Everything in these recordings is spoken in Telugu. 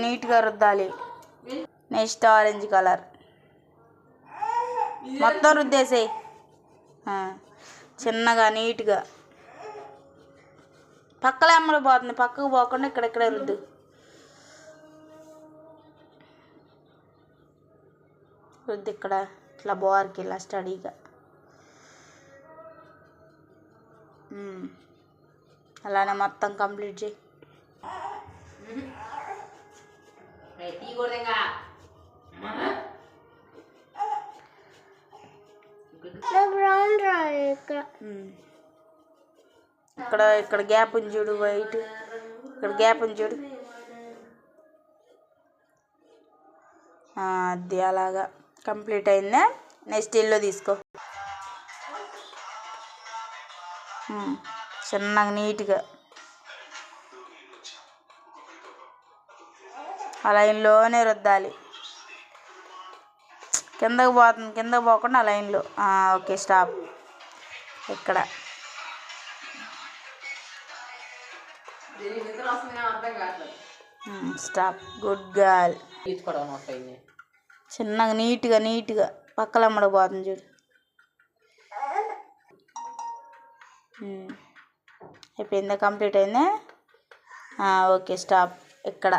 నీట్గా రుద్దాలి. నెక్స్ట్ ఆరెంజ్ కలర్ మొత్తం రుద్దేసేయి చిన్నగా నీట్గా. పక్కల అమ్మలు పోతుంది, పక్కకు పోకుండా ఇక్కడెక్కడే రుద్దు. రుద్దు ఇక్కడ ఇట్లా బోర్కి ఇలా స్టడీగా. అలానే మొత్తం కంప్లీట్ చేయి. ఇక్కడ గ్యాప్ ఉంది చూడు, వైట్ ఇక్కడ గ్యాప్ ఉంది చూడు, అది అలాగా కంప్లీట్ అయిందా. నెక్స్ట్ ఎల్లో తీసుకో, చిన్నగా నీట్గా ఆ లైన్లోనే రుద్దాలి. కిందకు పోతుంది, కిందకు పోకుండా ఆ లైన్లో. Okay stop. ఇక్కడ స్టాప్. Good girl. చిన్నగా నీట్గా పక్కల అమ్మడ పోతుంది చూడు. అయిపోయిందా, కంప్లీట్ అయిందా. Okay stop. ఇక్కడ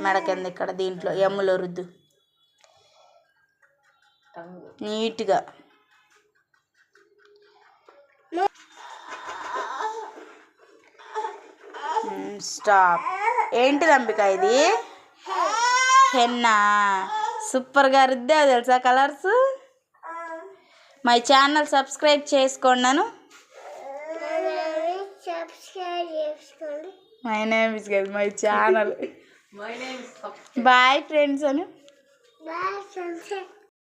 మెడ కింద ఇక్కడ దీంట్లో ఎమ్ములో రుద్దు నీట్గా. స్టాప్. ఏంటి రంపిక ఇది? హెన్నా. సూపర్గా రుద్దా తెలుసా కలర్స్. మై ఛానల్ సబ్స్క్రైబ్ చేసుకోండి. My name is guys my channel. Boy friends Anu.